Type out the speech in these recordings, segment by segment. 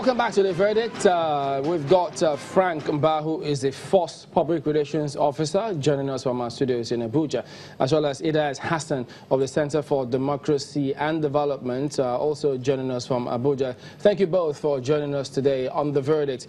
Welcome back to the verdict. We've got Frank Mba, who is a force public relations officer, joining us from our studios in Abuja, as well as Idayat Hassan of the Center for Democracy and Development, also joining us from Abuja. Thank you both for joining us today on the verdict.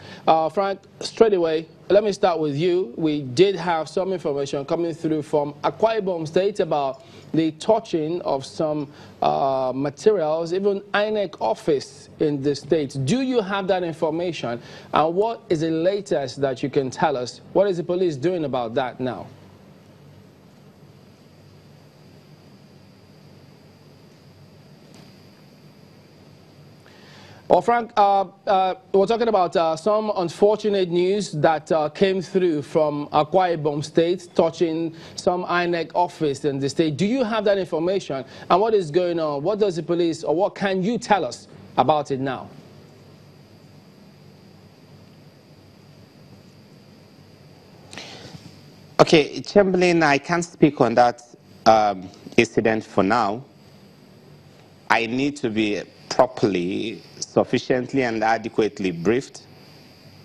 Frank, straight away, let me start with you. We did have some information coming through from Akwa Ibom State about the touching of some materials, even INEC office in the state. Do you have that information? And what is the latest that you can tell us? What is the police doing about that now? Well, Frank, we're talking about some unfortunate news that came through from Akwa Ibom State touching some INEC office in the state. Do you have that information? And what is going on? What does the police, or what can you tell us about it now? Okay, Chamberlain, I can't speak on that incident for now. I need to be properly, sufficiently and adequately briefed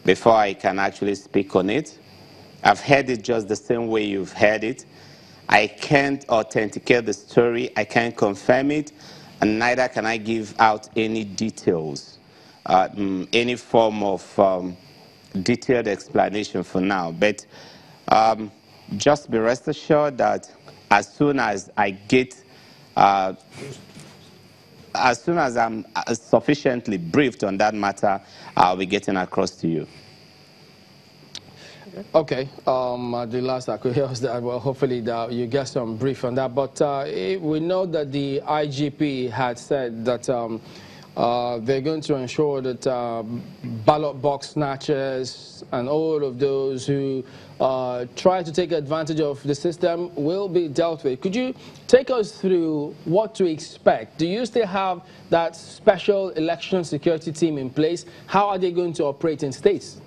before I can actually speak on it. I've heard it just the same way you've heard it. I can't authenticate the story, I can't confirm it, and neither can I give out any details, any form of detailed explanation for now. But just be rest assured that as soon as I get as soon as I'm sufficiently briefed on that matter, I'll be getting across to you. Okay. The last I could hear was that, well, hopefully that you get some brief on that. But we know that the IGP had said that they're going to ensure that ballot box snatchers and all of those who try to take advantage of the system will be dealt with. Could you take us through what to expect? Do you still have that special election security team in place? How are they going to operate in states?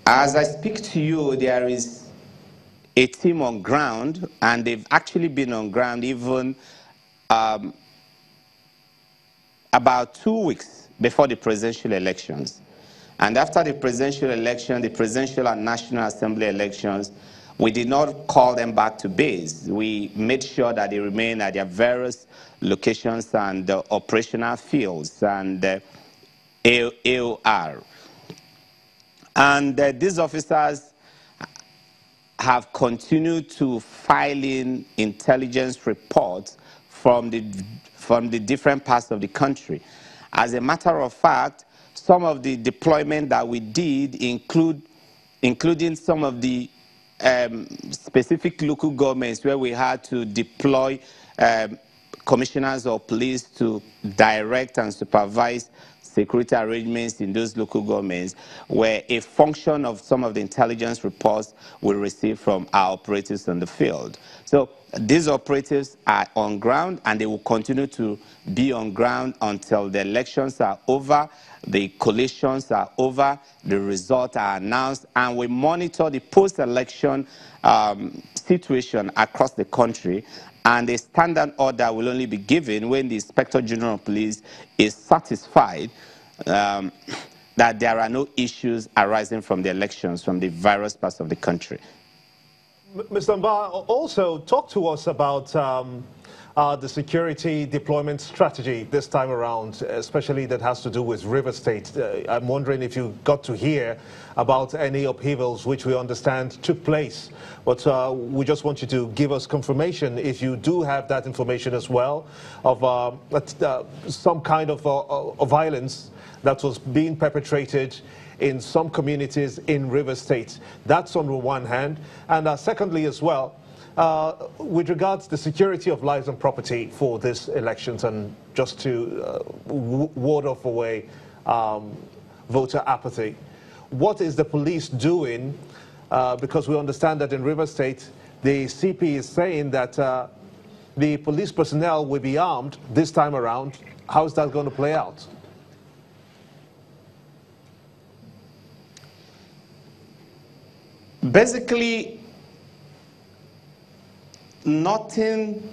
As I speak to you, there is a team on ground, and they've actually been on ground even about 2 weeks before the presidential elections. And after the presidential election, the presidential and National Assembly elections, we did not call them back to base. We made sure that they remain at their various locations and operational fields and AOR. And these officers have continued to file in intelligence reports from the different parts of the country. As a matter of fact, some of the deployment that we did including some of the specific local governments where we had to deploy commissioners of police to direct and supervise security arrangements in those local governments, were a function of some of the intelligence reports we received from our operatives on the field. So these operatives are on ground, and they will continue to be on ground until the elections are over, the collations are over, the results are announced, and we monitor the post-election situation across the country. And a standard order will only be given when the Inspector General of Police is satisfied that there are no issues arising from the elections from the various parts of the country. Mr. Mba, also talk to us about the security deployment strategy this time around, especially that has to do with River State. I'm wondering if you got to hear about any upheavals which we understand took place. But we just want you to give us confirmation, if you do have that information as well, of some kind of violence that was being perpetrated in some communities in River State. That's on the one hand. And secondly as well, with regards to the security of lives and property for these elections, and just to ward off away voter apathy, what is the police doing? Because we understand that in River State, the CP is saying that the police personnel will be armed this time around. How is that going to play out? Basically, nothing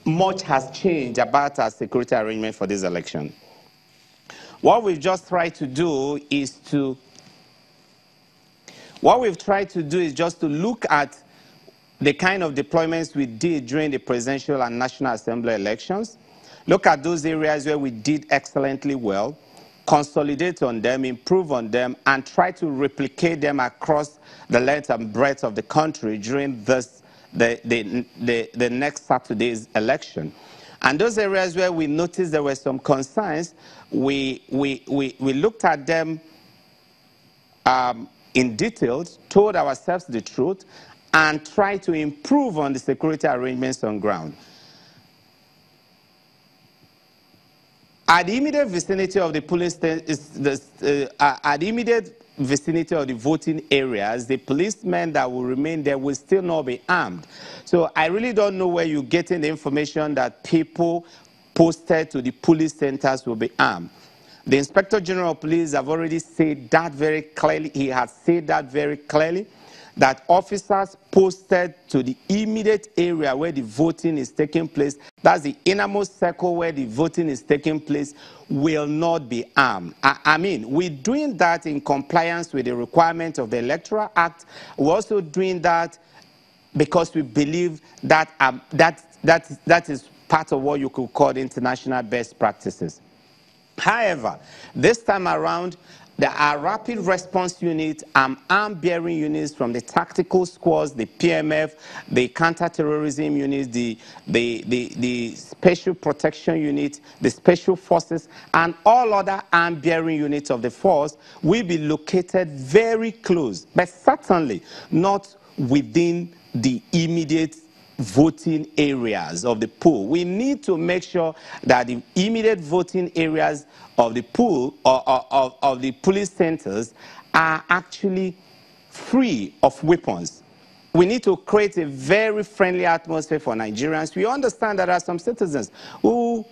much has changed about our security arrangement for this election. What we've just tried to do is just to look at the kind of deployments we did during the presidential and National Assembly elections, look at those areas where we did excellently well, consolidate on them, improve on them, and try to replicate them across the length and breadth of the country during the next Saturday's election. And those areas where we noticed there were some concerns, we looked at them in detail, told ourselves the truth, and tried to improve on the security arrangements on ground. At the immediate vicinity of the police, at the immediate vicinity of the voting areas, the policemen that will remain there will still not be armed. So I really don't know where you're getting the information that people posted to the police centers will be armed. The Inspector General of Police have already said that very clearly. He has said that very clearly, that officers posted to the immediate area where the voting is taking place, that's the innermost circle where the voting is taking place, will not be armed. I mean, we're doing that in compliance with the requirement of the Electoral Act. We're also doing that because we believe that that is part of what you could call the international best practices. However, this time around, there are rapid response units and arm-bearing units from the tactical squads, the PMF, the counter-terrorism units, the special protection unit, the special forces, and all other arm-bearing units of the force will be located very close, but certainly not within the immediate voting areas of the pool. We need to make sure that the immediate voting areas of the pool or of the police centers are actually free of weapons. We need to create a very friendly atmosphere for Nigerians. We understand there are some citizens who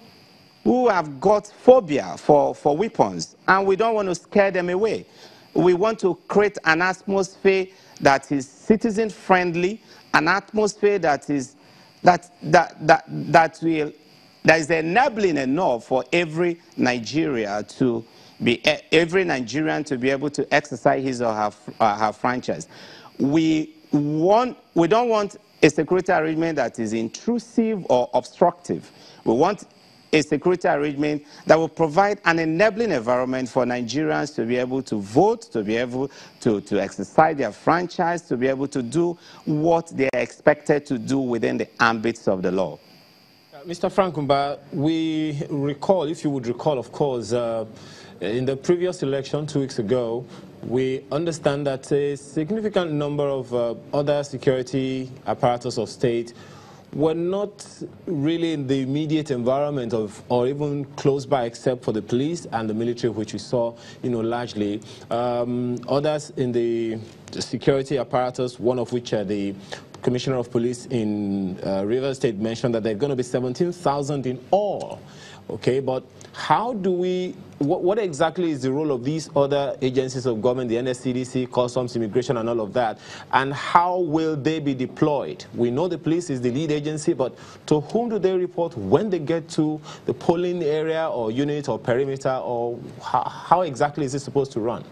have got phobia for weapons, and we don't want to scare them away. We want to create an atmosphere that is citizen-friendly, an atmosphere that is enabling enough for every Nigerian to be able to exercise his or her franchise. We don't want a security arrangement that is intrusive or obstructive. We want a security arrangement that will provide an enabling environment for Nigerians to be able to vote, to be able to exercise their franchise, to be able to do what they are expected to do within the ambits of the law. Mr. Frank Mba, we recall, if you would recall, of course, in the previous election 2 weeks ago, we understand that a significant number of other security apparatus of state were not really in the immediate environment of, or even close by, except for the police and the military, which we saw, largely. Others in the security apparatus, one of which the Commissioner of Police in Rivers State mentioned that there are going to be 17,000 in all. Okay, but how do we, what exactly is the role of these other agencies of government, the NSCDC, Customs, Immigration, and all of that, and how will they be deployed? We know the police is the lead agency, but to whom do they report when they get to the polling area or unit or perimeter, or how exactly is it supposed to run?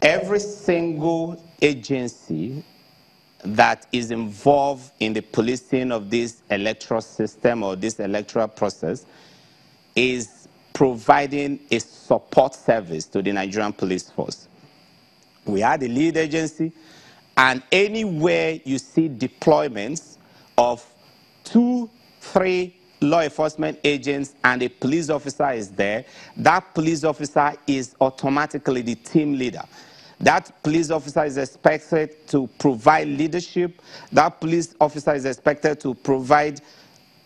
Every single agency that is involved in the policing of this electoral system or this electoral process is providing a support service to the Nigerian police force. We are the lead agency, and anywhere you see deployments of 2, 3 law enforcement agents and a police officer is there, that police officer is automatically the team leader. That police officer is expected to provide leadership. That police officer is expected to provide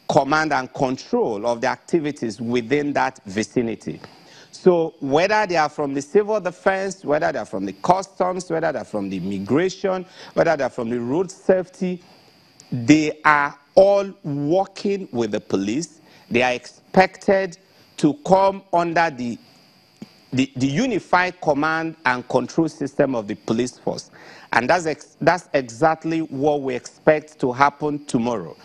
command and control of the activities within that vicinity. So whether they are from the civil defense, whether they are from the customs, whether they are from the immigration, whether they are from the road safety, they are all working with the police. They are expected to come under the the unified command and control system of the police force. And that's exactly what we expect to happen tomorrow.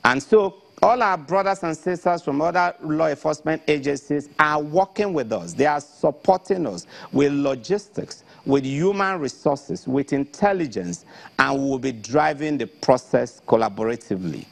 And so all our brothers and sisters from other law enforcement agencies are working with us. They are supporting us with logistics, with human resources, with intelligence, and we will be driving the process collaboratively.